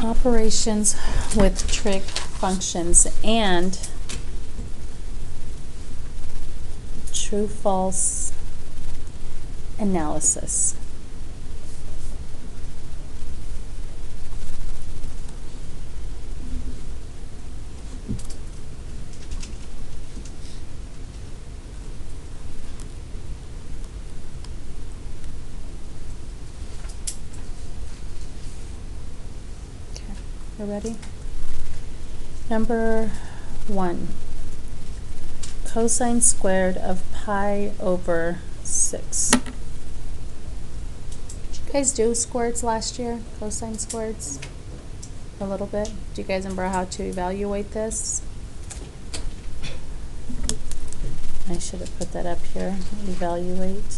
Operations with trig functions and true-false analysis. You ready? Number 1. Cosine squared of pi over 6. Did you guys do squareds last year? Cosine squareds? A little bit? Do you guys remember how to evaluate this? I should have put that up here. Evaluate.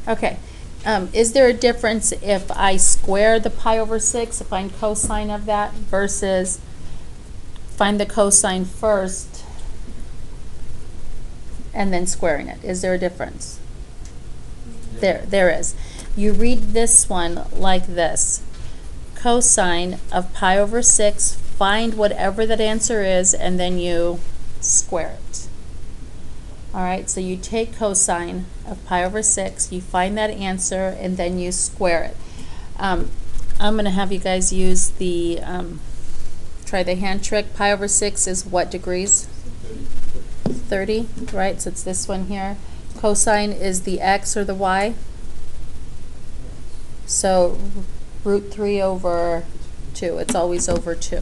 Okay. Is there a difference if I square the pi over 6, find cosine of that, versus find the cosine first and then squaring it? Is there a difference? There is. You read this one like this. Cosine of pi over 6, find whatever that answer is, and then you square it. Alright, so you take cosine of pi over 6, you find that answer, and then you square it. I'm going to have you guys use the, try the hand trick. Pi over 6 is what degrees? 30, right? So it's this one here. Cosine is the x or the y. So root 3 over 2. It's always over 2.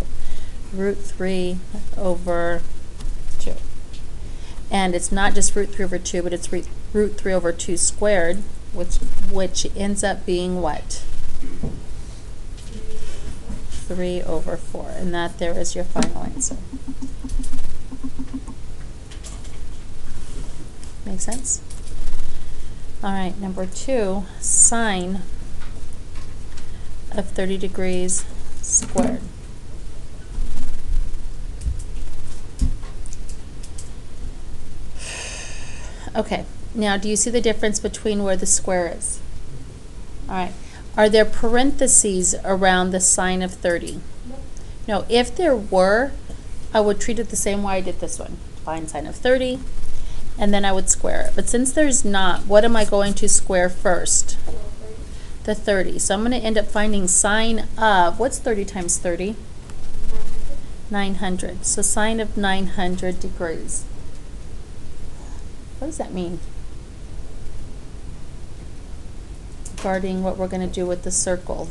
Root 3 over 2. And it's not just root 3 over 2, but it's root 3 over 2 squared, which ends up being what? 3 over 4. And that there is your final answer. Make sense? All right, number 2, sine of 30 degrees squared. Okay, now do you see the difference between where the square is? All right, are there parentheses around the sine of 30? No, if there were, I would treat it the same way I did this one. Find sine of 30, and then I would square it. But since there's not, what am I going to square first? The 30. So I'm going to end up finding sine of, what's 30 times 30? 900. So sine of 900 degrees. What does that mean? Regarding what we're going to do with the circle.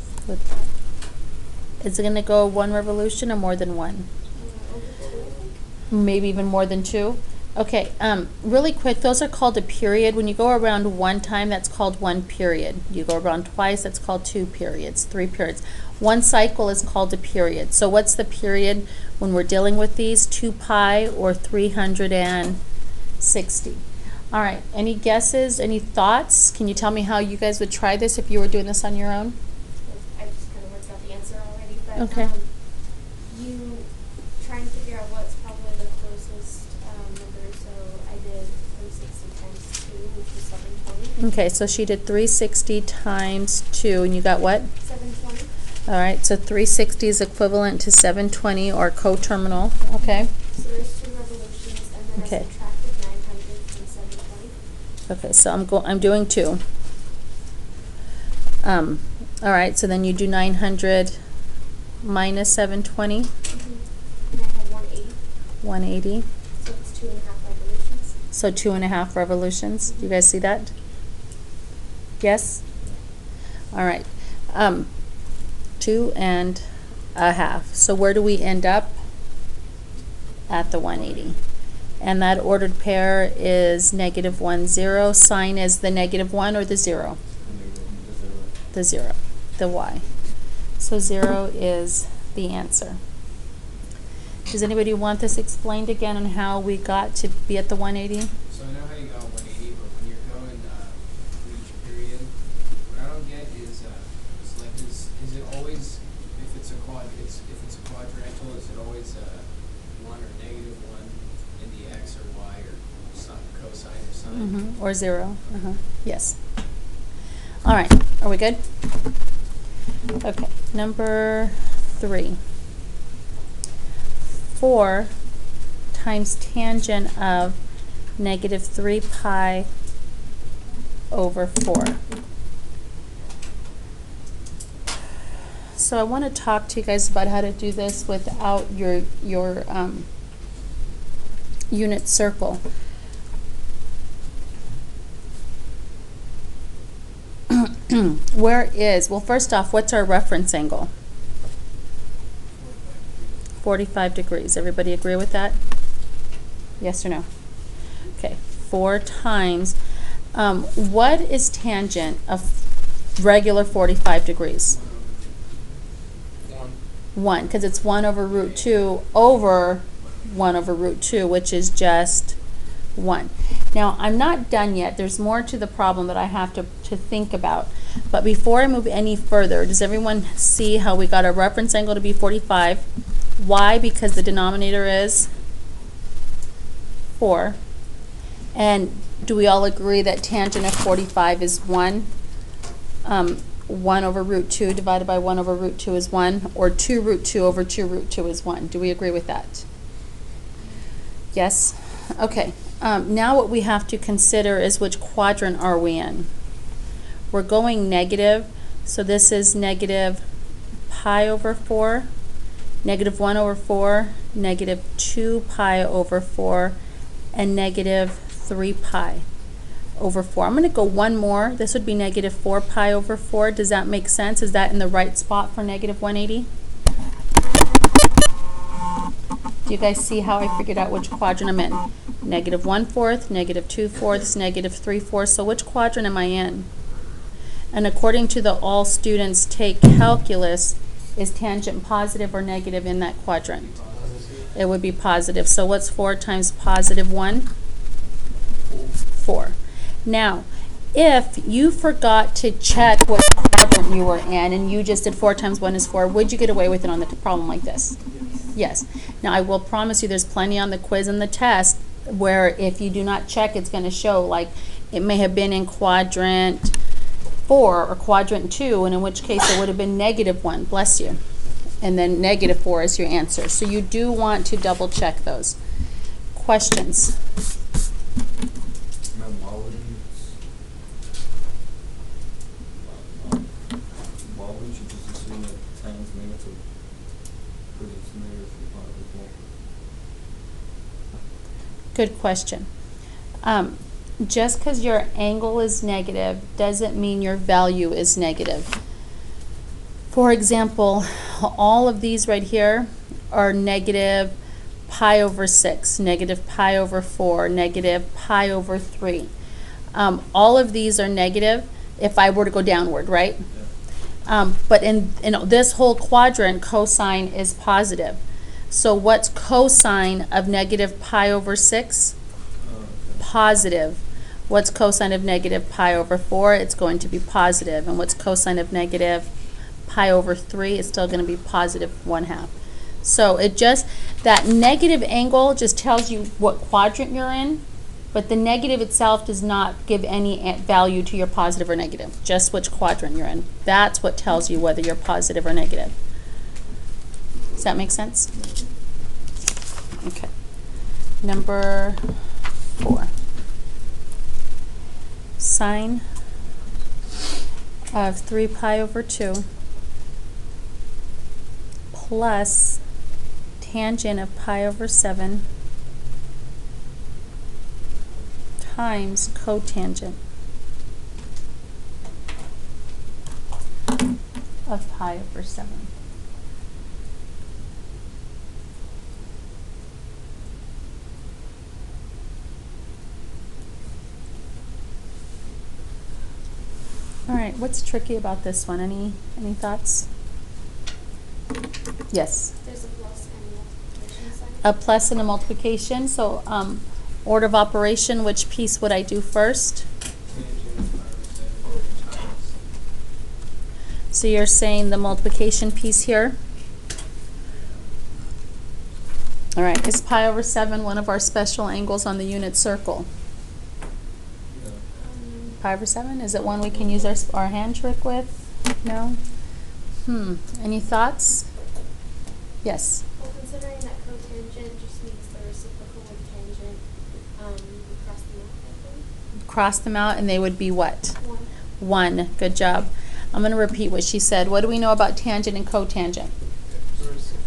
Is it going to go 1 revolution or more than 1? Maybe even more than 2? Okay, really quick, those are called a period. When you go around 1 time, that's called 1 period. You go around twice, that's called 2 periods, 3 periods. 1 cycle is called a period. So what's the period when we're dealing with these? 2 pi or 360. All right, any guesses, any thoughts? Can you tell me how you guys would try this if you were doing this on your own? I just kind of worked out the answer already, but okay. You try and figure out what's probably the closest number, so I did 360 times 2, which is 720. Okay, so she did 360 times 2, and you got what? 720. All right, so 360 is equivalent to 720, or coterminal, okay? So there's 2 revolutions, and then okay. I subtracted 900 from 720. Okay, so I'm doing 2. All right, so then you do 900 minus 720. And I have 180. 180. So it's 2.5 revolutions. So 2.5 revolutions. Do you guys see that? Yes? All right. 2.5. So where do we end up? At the 180. And that ordered pair is -1, 0. Sine is the -1 or the 0? The 0. The y. So 0 is the answer. Does anybody want this explained again on how we got to be at the 180? So I know how you got 180, but when you're going through each period, what I don't get is it always, if it's a quadrangle, is it always 1 or -1 in the x or y or cosine or sine? Or 0. Yes. All right, are we good? Okay, number 3. 4 times tangent of negative 3 pi over 4. So I want to talk to you guys about how to do this without your unit circle. Well, first off, what's our reference angle? 45 degrees. Everybody agree with that? Yes or no? Okay, 4 times. What is tangent of regular 45 degrees? 1, because it's 1 over root 2 over 1 over root 2, which is just 1. Now, I'm not done yet. There's more to the problem that I have to think about. But before I move any further, does everyone see how we got our reference angle to be 45? Why? Because the denominator is 4. And do we all agree that tangent of 45 is 1? 1 over root 2 divided by 1 over root 2 is 1, or 2 root 2 over 2 root 2 is 1. Do we agree with that? Yes? Okay. Now what we have to consider is which quadrant are we in. We're going negative, so this is negative pi over 4, negative 1 over 4, negative 2 pi over 4, and negative 3 pi over 4. I'm going to go one more. This would be negative 4 pi over 4. Does that make sense? Is that in the right spot for negative 180? Do you guys see how I figured out which quadrant I'm in? Negative 1/4, negative 2/4, negative 3/4. So which quadrant am I in? And according to the all students take calculus, is tangent positive or negative in that quadrant? It would be positive. So what's 4 times positive 1? 4. Now, if you forgot to check what quadrant you were in and you just did 4 times 1 is 4, would you get away with it on the problem like this? Yes. Now, I will promise you there's plenty on the quiz and the test where if you do not check, it's going to show like it may have been in quadrant 4 or quadrant 2, and in which case it would have been negative 1. Bless you. And then negative 4 is your answer. So you do want to double check those. Questions? Why wouldn't you just assume that times negative because it's negative for positive 1? Good question. Just because your angle is negative doesn't mean your value is negative. For example, all of these right here are negative pi over 6, negative pi over 4, negative pi over 3. All of these are negative if I were to go downward, right? Yeah. But in this whole quadrant, cosine is positive. So what's cosine of negative pi over 6? Positive. What's cosine of negative pi over 4? It's going to be positive. And what's cosine of negative pi over 3? It's still going to be positive 1/2. So it just, that negative angle just tells you what quadrant you're in, but the negative itself does not give any value to your positive or negative, just which quadrant you're in. That's what tells you whether you're positive or negative. Does that make sense? Okay. Number 4. Sine of 3 pi over 2 plus tangent of pi over 7 times cotangent of pi over 7. All right, what's tricky about this one? Any thoughts? Yes. There's a plus and a multiplication sign. A plus and a multiplication. So order of operation, which piece would I do first? So you're saying the multiplication piece here? All right, is pi over 7 one of our special angles on the unit circle? pi over 7? Is it one we can use our hand trick with? No? Any thoughts? Yes. Well, considering that cotangent just means the reciprocal of tangent, we cross them out, I think. Cross them out and they would be what? 1. 1. Good job. I'm going to repeat what she said. What do we know about tangent and cotangent?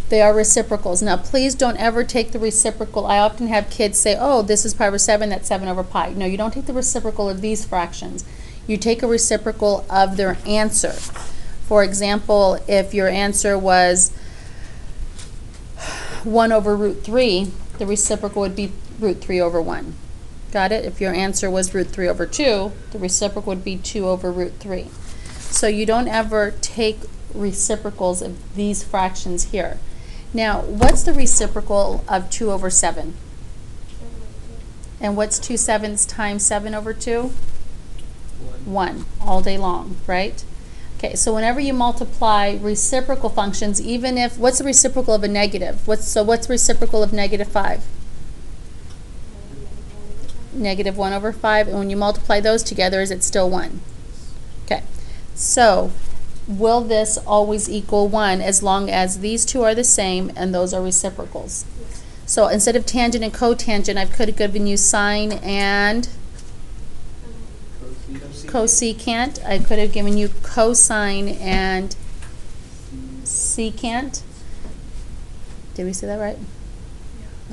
They are reciprocals. Now, please don't ever take the reciprocal. I often have kids say, oh, this is pi over 7, that's 7 over pi. No, you don't take the reciprocal of these fractions. You take a reciprocal of their answer. For example, if your answer was 1 over root 3, the reciprocal would be root 3 over 1. Got it? If your answer was root 3 over 2, the reciprocal would be 2 over root 3. So you don't ever take reciprocals of these fractions here. Now, what's the reciprocal of 2 over 7? 7 over 2. And what's 2 sevenths times 7 over 2? 1. 1, all day long, right? Okay, so whenever you multiply reciprocal functions, even if, what's the reciprocal of a negative? What's the reciprocal of negative 5? Negative 1 over 5, and when you multiply those together, is it still 1? Okay, so will this always equal 1 as long as these two are the same and those are reciprocals? Yes. So instead of tangent and cotangent, I could have given you sine and cosecant. I could have given you cosine and secant. Did we say that right?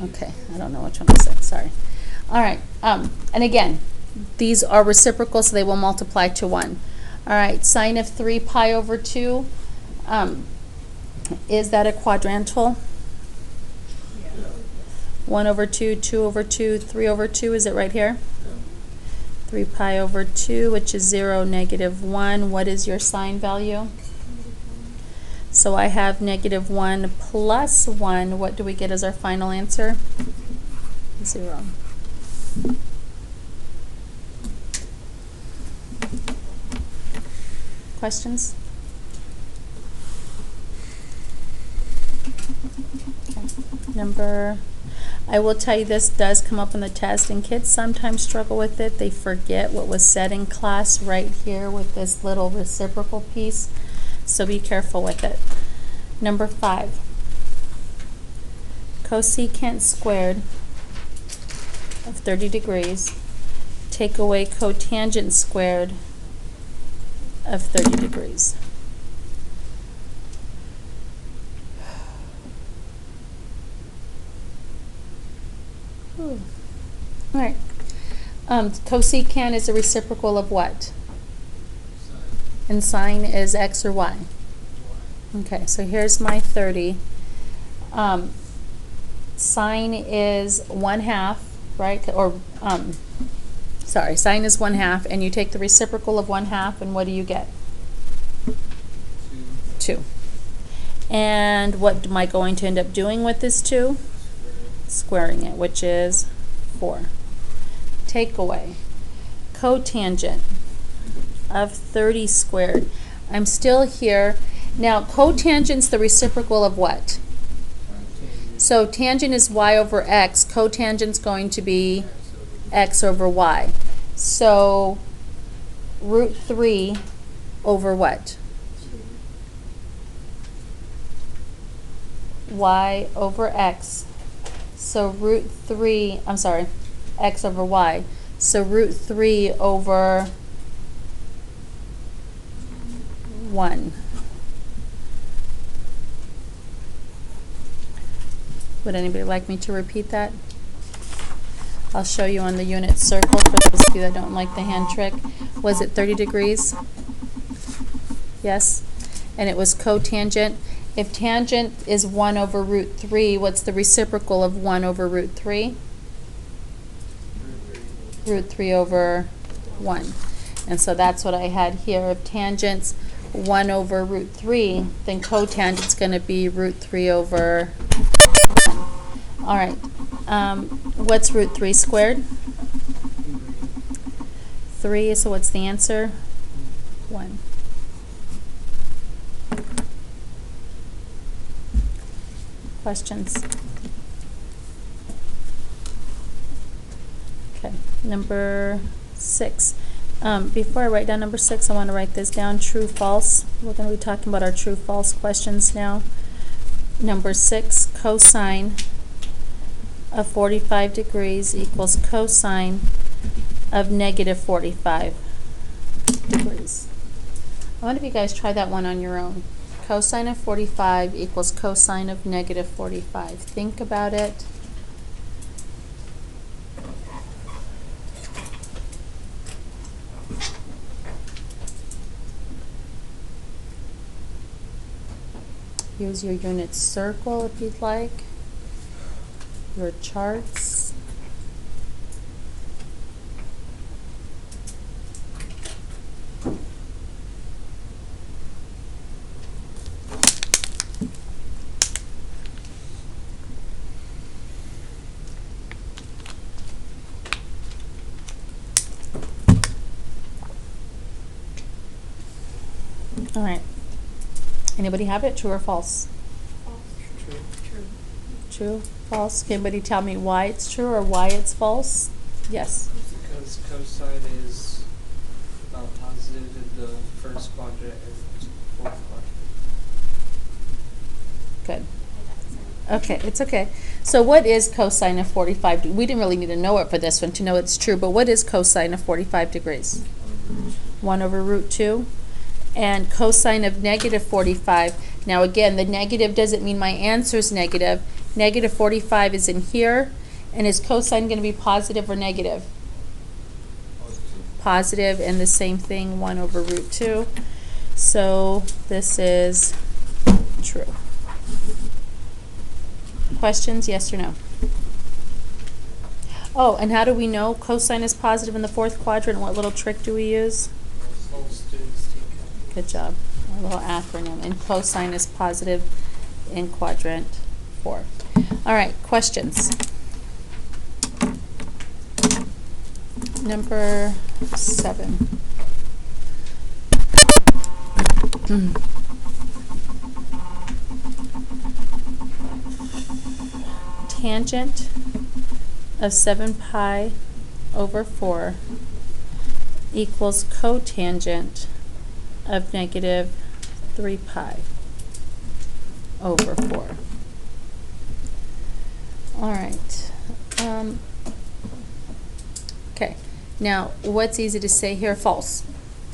Okay, I don't know which one I said, sorry. All right, and again, these are reciprocal, so they will multiply to 1. All right, sine of 3 pi over 2, is that a quadrantal? 1 over 2, 2 over 2, 3 over 2, is it right here? 3 pi over 2, which is 0, negative 1. What is your sine value? So I have negative 1 plus 1. What do we get as our final answer? 0. Questions? Okay. I will tell you, this does come up on the test, and kids sometimes struggle with it. They forget what was said in class right here with this little reciprocal piece, so be careful with it. Number 5, cosecant squared of 30 degrees, take away cotangent squared of 30 degrees. All right. Cosecant is a reciprocal of what? Sine. And sine is x or y. Okay, so here's my 30. Sine is 1/2, right? Or, sorry, sine is 1/2, and you take the reciprocal of 1/2, and what do you get? 2. 2. And what am I going to end up doing with this 2? Squaring it, which is 4. Take away cotangent of 30 squared. I'm still here. Now, cotangent's the reciprocal of what? So tangent is y over x. Cotangent's going to be x over y. So root 3 over what? Y over x. So root 3, I'm sorry, x over y. So root 3 over 1. Would anybody like me to repeat that? I'll show you on the unit circle for those of you that don't like the hand trick. Was it 30 degrees? Yes? And it was cotangent. If tangent is 1 over root 3, what's the reciprocal of 1 over root 3? Root 3 over 1. And so that's what I had here. If tangent's 1 over root 3, then cotangent's going to be root 3 over 1. All right. What's root 3 squared? 3. So what's the answer? 1. Questions? Okay, number 6. Before I write down number 6, I want to write this down, true, false. We're going to be talking about our true, false questions now. Number 6, cosine of 45 degrees equals cosine of negative 45 degrees. I wonder if you guys try that one on your own. Cosine of 45 equals cosine of negative 45. Think about it. Use your unit circle if you'd like. Your charts. All right. Anybody have it? True or false? False. True. True, false. Can anybody tell me why it's true or why it's false? Yes. Because cosine is positive in the first quadrant and fourth quadrant. Good. Okay, it's okay. So what is cosine of 45? We didn't really need to know it for this one to know it's true, but what is cosine of 45 degrees? 1 over root 2. And cosine of negative 45. Now again, the negative doesn't mean my answer is negative. Negative 45 is in here. And is cosine going to be positive or negative? Positive, and the same thing, 1 over root 2. So this is true. Questions, yes or no? Oh, and how do we know cosine is positive in the fourth quadrant? What little trick do we use? All students take calculus. Good job. A little acronym. And cosine is positive in quadrant 4. All right, questions. Number 7. Tangent of 7 pi over 4 equals cotangent of negative 3 pi over 4. All right. Okay. Now, what's easy to say here? False.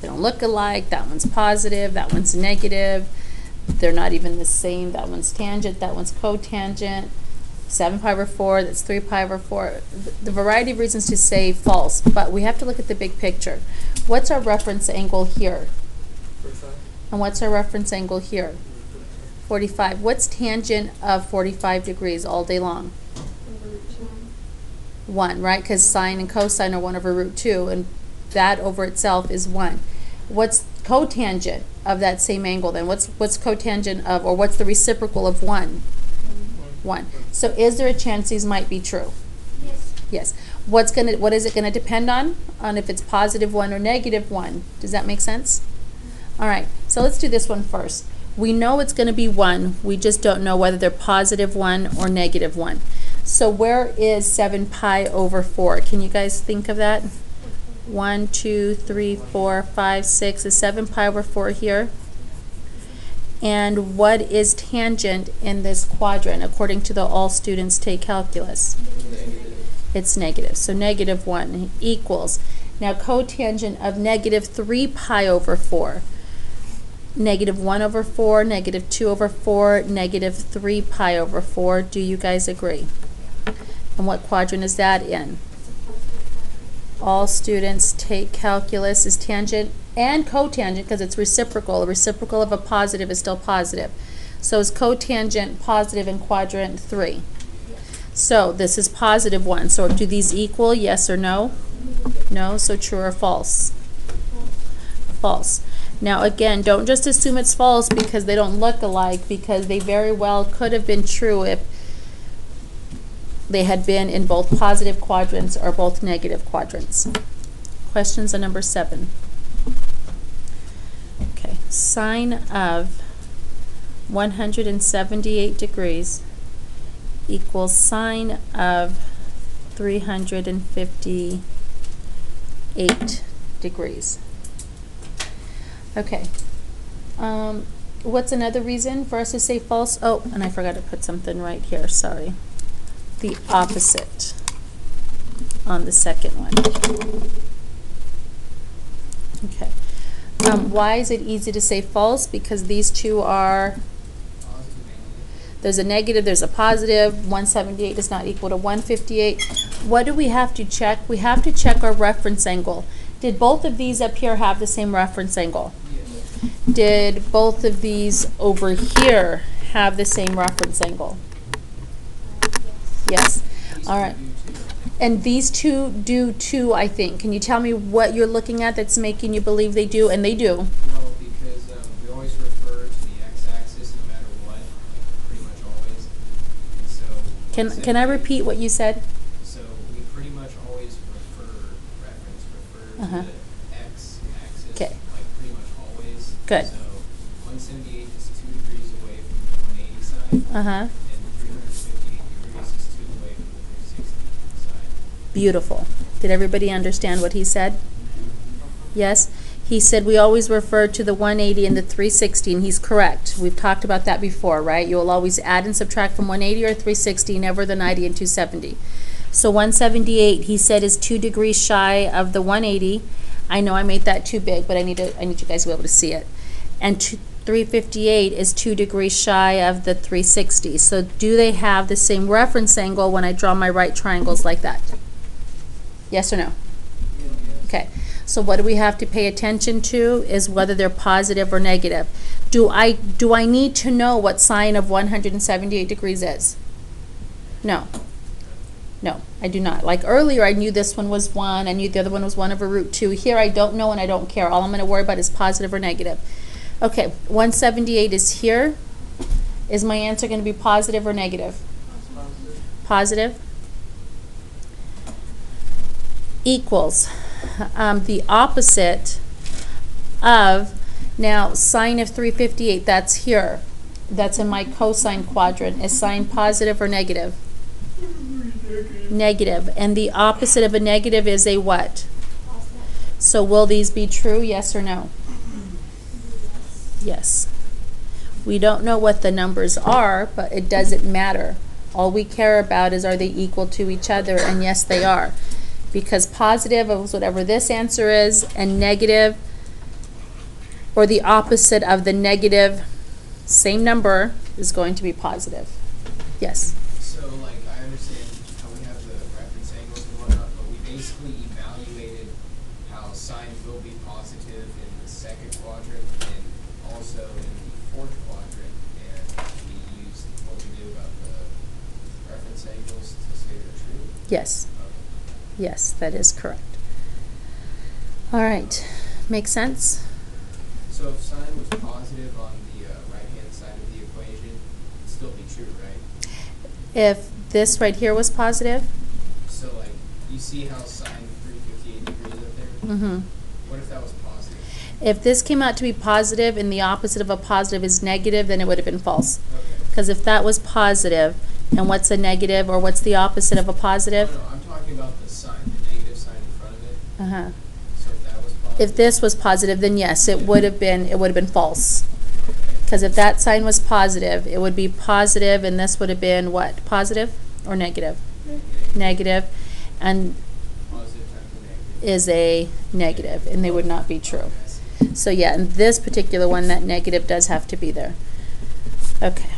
They don't look alike. That one's positive. That one's negative. They're not even the same. That one's tangent. That one's cotangent. 7 pi over 4. That's 3 pi over 4. The variety of reasons to say false, but we have to look at the big picture. What's our reference angle here? 45. And what's our reference angle here? 45. What's tangent of 45 degrees all day long? 1, right? Because sine and cosine are 1 over root 2, and that over itself is 1. What's cotangent of that same angle then? What's cotangent of, or what's the reciprocal of 1? 1. So is there a chance these might be true? Yes. Yes. What is it gonna depend on? On if it's positive 1 or negative 1. Does that make sense? All right, so let's do this one first. We know it's gonna be 1, we just don't know whether they're positive 1 or negative 1. So where is 7 pi over 4? Can you guys think of that? 1, 2, 3, 4, 5, 6. Is 7 pi over 4 here? And what is tangent in this quadrant according to the all students take calculus? It's negative. So negative 1 equals. Now cotangent of negative 3 pi over 4. Negative 1 over 4, negative 2 over 4, negative 3 pi over 4. Do you guys agree? And what quadrant is that in? All students take calculus is tangent and cotangent because it's reciprocal. A reciprocal of a positive is still positive. So is cotangent positive in quadrant 3? So this is positive 1. So do these equal, yes or no? No, so true or false? False. Now again, don't just assume it's false because they don't look alike, because they very well could have been true if they had been in both positive quadrants or both negative quadrants. Questions on number 7. Okay, sine of 178 degrees equals sine of 358 degrees. Okay. What's another reason for us to say false? Oh, and I forgot to put something right here, sorry. The opposite on the second one. Okay. Why is it easy to say false? Because these two are, Positive, negative. there's a negative, there's a positive. 178 does not equal to 158. What do we have to check? We have to check our reference angle. Did both of these up here have the same reference angle? Yes. Did both of these over here have the same reference angle? Yes. Yes. These All two right. do too. And these two do too, I think. Can you tell me what you're looking at that's making you believe they do? And they do. Well, because we always refer to the x-axis no matter what, pretty much always. And so Can I 178 repeat what you said? So we pretty much always refer to Uh-huh. the x-axis, 'Kay. like pretty much always. Good. So 178 is 2 degrees away from the 180 side, Uh-huh. and 358 degrees is 2 away from the 360 side. Beautiful. Did everybody understand what he said? Yes? He said we always refer to the 180 and the 360, and he's correct. We've talked about that before, right? You'll always add and subtract from 180 or 360, never the 90 and 270. So 178, he said, is 2 degrees shy of the 180. I know I made that too big, but I need you guys to be able to see it. And 358 is 2 degrees shy of the 360. So do they have the same reference angle when I draw my right triangles like that? Yes or no? Okay. So what do we have to pay attention to is whether they're positive or negative. Do I need to know what sine of 178 degrees is? No. No, I do not. Like earlier, I knew this one was 1. I knew the other one was 1 over root 2. Here, I don't know and I don't care. All I'm going to worry about is positive or negative. Okay, 178 is here. Is my answer going to be positive or negative? Positive. Equals the opposite of, now sine of 358, that's here. That's in my cosine quadrant. Is sine positive or negative? Negative. And the opposite of a negative is a what? Positive. So will these be true, yes or no? Yes. We don't know what the numbers are, but it doesn't matter. All we care about is, are they equal to each other? And yes, they are. Because positive is whatever this answer is, and negative, or the opposite of the negative, same number, is going to be positive. Yes? So, like, I understand how we have the reference angles and whatnot, but we basically evaluated how sine will be positive in the second quadrant and also in the fourth quadrant, and we used what we knew about the reference angles to say they're true. Yes. Okay. Yes, that is correct. All right. Make sense? So if sine was positive on the right-hand side of the equation, it'd still be true, right? If this right here was positive, So, like, you see how sine 358 degrees up there? mm-hmm. What if that was positive? If this came out to be positive and the opposite of a positive is negative, then it would have been false. Okay. Because if that was positive, and what's a negative, or what's the opposite of a positive? No, I'm talking about the sign, the negative sign in front of it. Uh-huh. So if that was positive. If this was positive, then yes, it would have been false. Because if that sign was positive, it would be positive, and this would have been what? Positive or negative? Negative. And Positive times a negative. is a negative, and they would not be true. Okay, I see. So yeah, in this particular one, that negative does have to be there. Okay.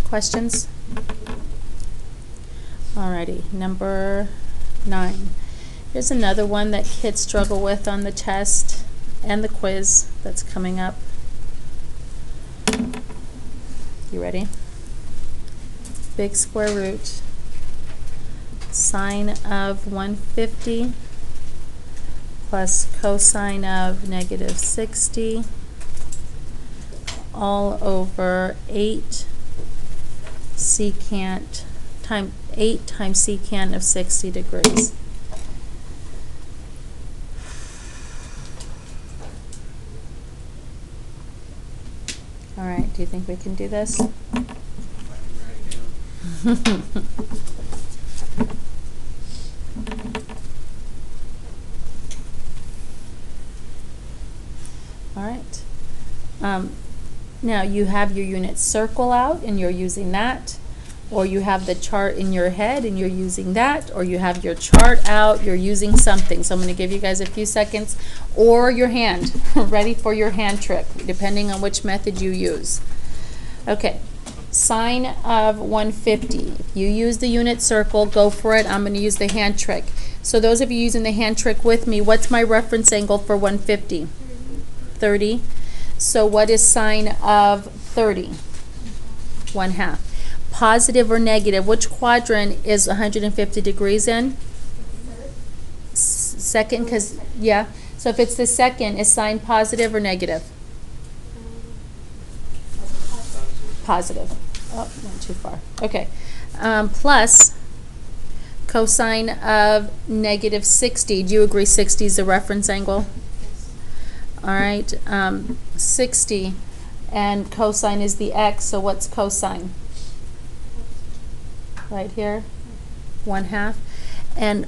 Questions? Alrighty, number 9. Here's another one that kids struggle with on the test and the quiz that's coming up. You ready? Big square root, sine of 150 plus cosine of negative 60 all over 8 secant times 8 times secant of 60 degrees. All right, do you think we can do this? If I can write it down. All right. Now you have your unit circle out and you're using that, or you have the chart in your head and you're using that, or you have your chart out, you're using something. So I'm going to give you guys a few seconds, or your hand, ready for your hand trick, depending on which method you use. Okay, sine of 150. If you use the unit circle, go for it. I'm going to use the hand trick. So those of you using the hand trick with me, what's my reference angle for 150? 30. So what is sine of 30? 1/2. Positive or negative, which quadrant is 150 degrees in? Second, because, yeah. So if it's the second, is sine positive or negative? Positive. Oh, went too far. Okay. Plus cosine of negative 60. Do you agree 60 is the reference angle? All right. 60 and cosine is the x, so what's cosine? Right here, 1/2. And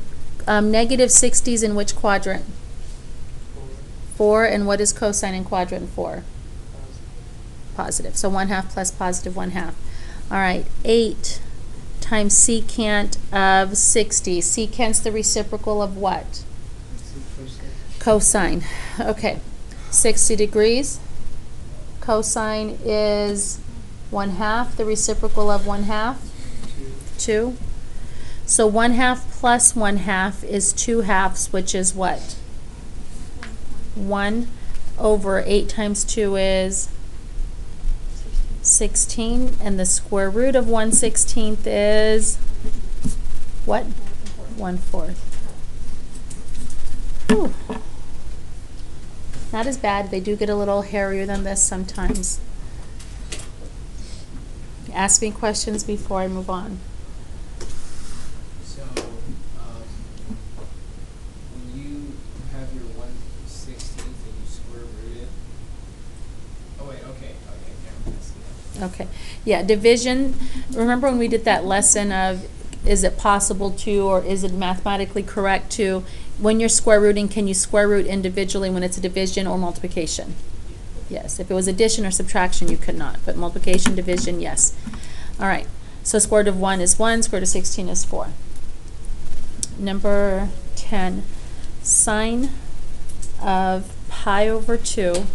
negative 60 is in which quadrant? 4. And what is cosine in quadrant 4? Positive. So 1/2 plus positive 1/2. All right, 8 times secant of 60. Secant's the reciprocal of what? Cosine. Okay, 60 degrees. Cosine is 1/2. The reciprocal of 1/2? 2. So 1/2 plus 1/2 is 2/2, which is what? 1 over 8 times 2 is 16, and the square root of 1/16 is what? 1/4. Whew. Not as bad. They do get a little hairier than this sometimes. Ask me questions before I move on. So, when you have your 1/16 and you square root it, oh wait, okay, yeah, I see that. Okay. Yeah, division. Remember when we did that lesson of is it possible to, or is it mathematically correct to, when you're square rooting, can you square root individually when it's a division or multiplication? Yes. If it was addition or subtraction, you could not. But multiplication, division, yes. All right. So square root of 1 is 1, square root of 16 is 4. Number 10, sine of pi over 2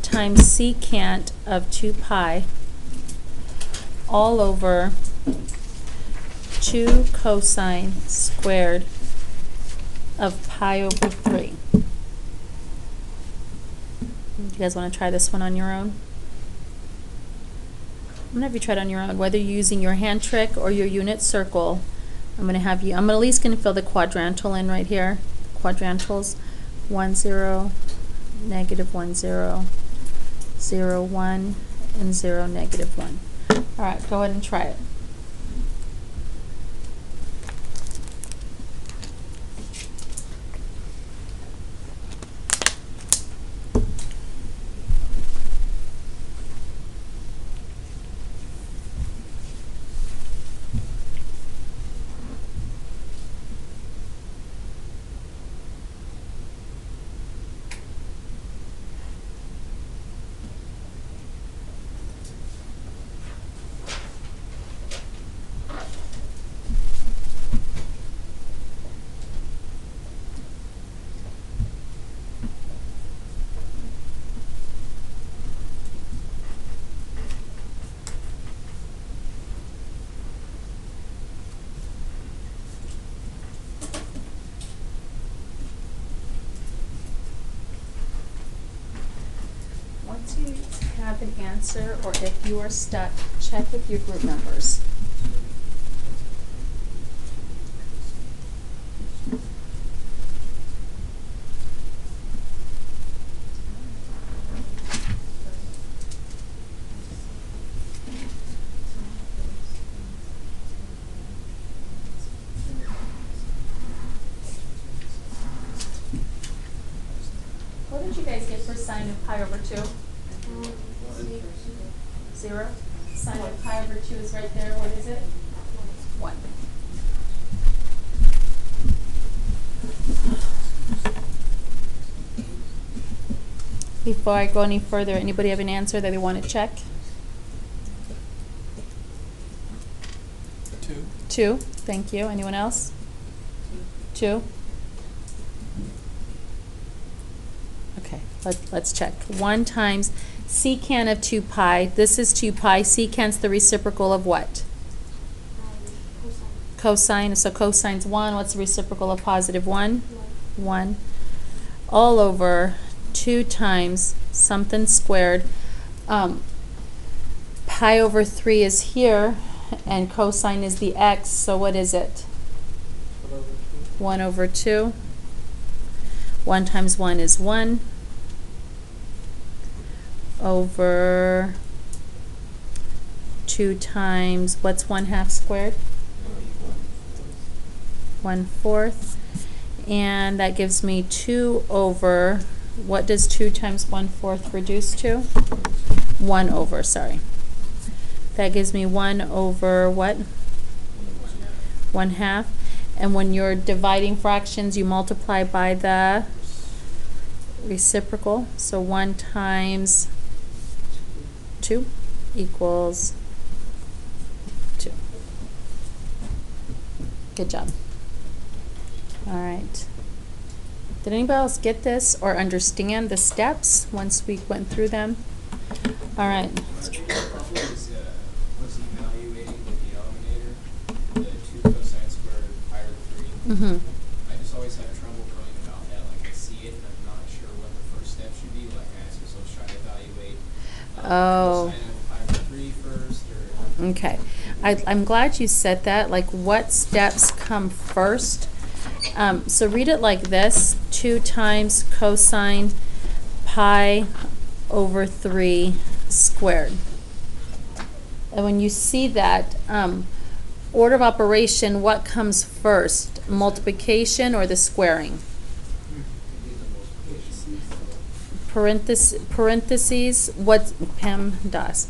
times secant of 2 pi all over 2 cosine squared of pi over 3. You guys want to try this one on your own? I'm going to have you try it on your own, whether you're using your hand trick or your unit circle. I'm going to have you, I'm at least going to fill the quadrantal in right here. Quadrantals, 1, 0, negative 1, 0, 0, 1, and 0, negative 1. All right, go ahead and try it. Once you have an answer, or if you are stuck, check with your group members. What did you guys get for sine of pi over 2? 0. Sine of pi over 2 is right there. What is it? 1. Before I go any further, anybody have an answer that they want to check? 2. 2, thank you. Anyone else? 2? Okay, let's check. 1 times secant of 2 pi. This is 2 pi. Secant's the reciprocal of what? Cosine. So cosine's 1. What's the reciprocal of positive 1? 1. All over 2 times something squared. Pi over 3 is here, and cosine is the x, so what is it? 1 over 2. 1 times 1 is 1 over 2 times, what's 1/2 squared? 1/4. And that gives me 2 over, what does 2 times 1/4 reduce to? 1 over, sorry. That gives me 1 over what? 1/2. And when you're dividing fractions, you multiply by the reciprocal. So 1 times 2 equals 2. Good job. All right. Did anybody else get this or understand the steps once we went through them? All right. Was evaluating the denominator, the 2 cosine squared pi over 3. Mm-hmm. I just always have trouble going about that. Like I see it, and I'm not sure what the first step should be. Like I ask myself, should I evaluate Oh. cosine of pi over 3 first, or? Okay. I'm glad you said that. Like, what steps come first? So read it like this: 2 times cosine pi over 3 squared. And when you see that, order of operation, what comes first? Multiplication or the squaring? Parentheses, what's PEMDAS?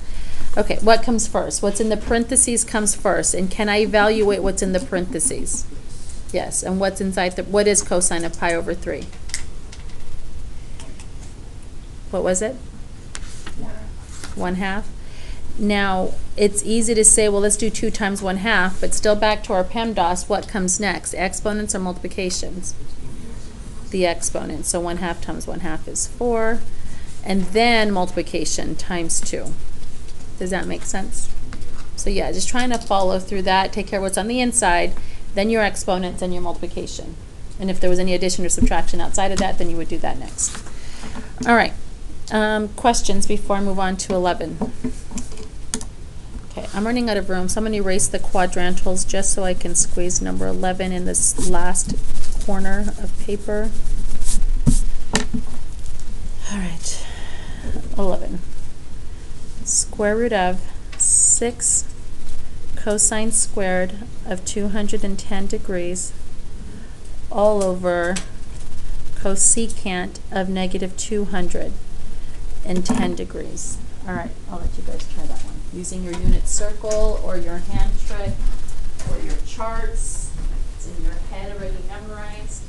Okay, what comes first? What's in the parentheses comes first. And can I evaluate what's in the parentheses? Yes, and what's inside the, what is cosine of pi over 3? What was it? 1/2. Now, it's easy to say, well, let's do 2 times 1/2, but still back to our PEMDAS, what comes next? Exponents or multiplications? The exponent. So 1/2 times 1/2 is 4. And then multiplication times 2. Does that make sense? So yeah, just trying to follow through that, take care of what's on the inside, then your exponents and your multiplication. And if there was any addition or subtraction outside of that, then you would do that next. All right. Questions before I move on to 11? Okay, I'm running out of room, so I'm going to erase the quadrantals just so I can squeeze number 11 in this last corner of paper. All right, 11. Square root of 6 cosine squared of 210 degrees all over cosecant of negative 210 degrees. All right, I'll let you guys try that one. Using your unit circle or your hand trick or your charts. It's in your head already memorized.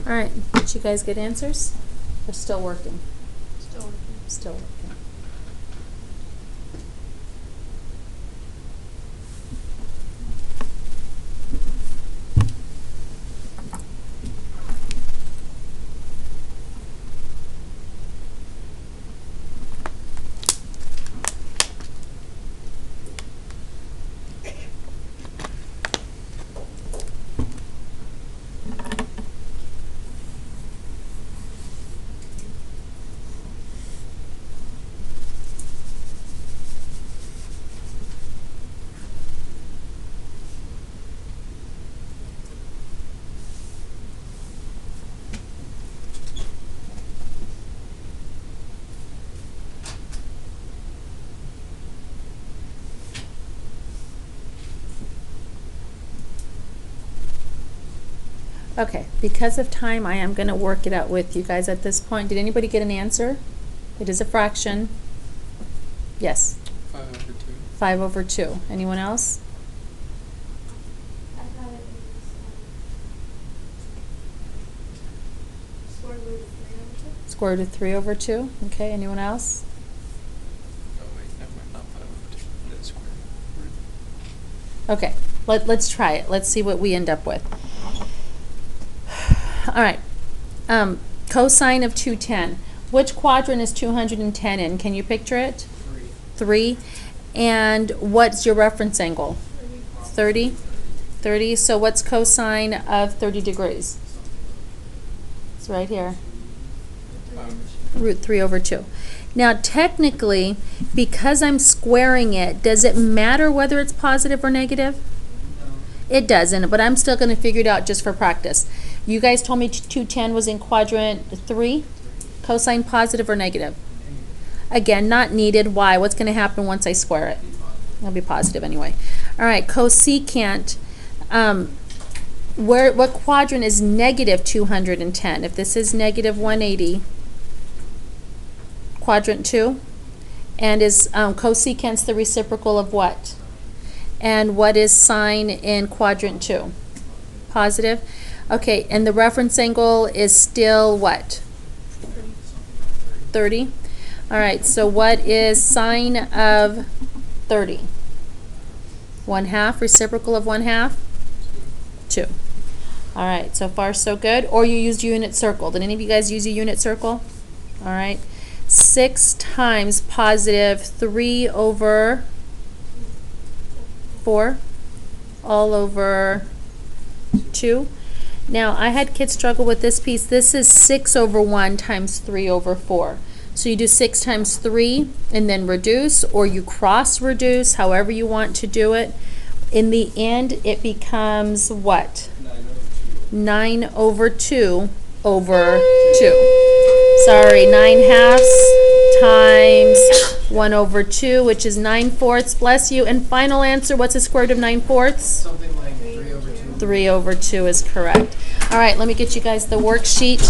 All right, did you guys get answers? We're still working. Still working. Still working. Okay, because of time, I am gonna work it out with you guys at this point. Did anybody get an answer? It is a fraction. Yes, 5/2. 5/2. Anyone else? I thought it was, square root of 3/2. Square root of 3/2. Okay, anyone else? Oh wait, never mind, not 5/2. That's square root. Okay, let's try it. Let's see what we end up with. All right. Cosine of 210. Which quadrant is 210 in? Can you picture it? 3. And what's your reference angle? 30? 30. So what's cosine of 30 degrees? It's right here. Root 3/2. Now technically, because I'm squaring it, does it matter whether it's positive or negative? It doesn't, but I'm still going to figure it out just for practice. You guys told me 210 was in quadrant 3. Cosine positive or negative? Again, not needed. Why? What's going to happen once I square it? It'll be positive anyway. All right, cosecant. What quadrant is negative 210? If this is negative 180, quadrant 2, and is cosecant's the reciprocal of what? And what is sine in quadrant 2? Positive. Okay, and the reference angle is still what? 30. All right, so what is sine of 30? 1/2, reciprocal of 1/2? 2. All right, so far so good. Or you used unit circle. Did any of you guys use a unit circle? All right. 6 times positive 3/4 all over 2. Now, I had kids struggle with this piece. This is 6/1 times 3/4. So you do 6 times 3 and then reduce, or you cross reduce, however you want to do it. In the end, it becomes what? 9/2 over 2. Sorry, 9/2 times 1/2, which is 9/4. Bless you. And final answer, what's the square root of 9/4? Something like 3/2. 3/2 is correct. All right, let me get you guys the worksheet.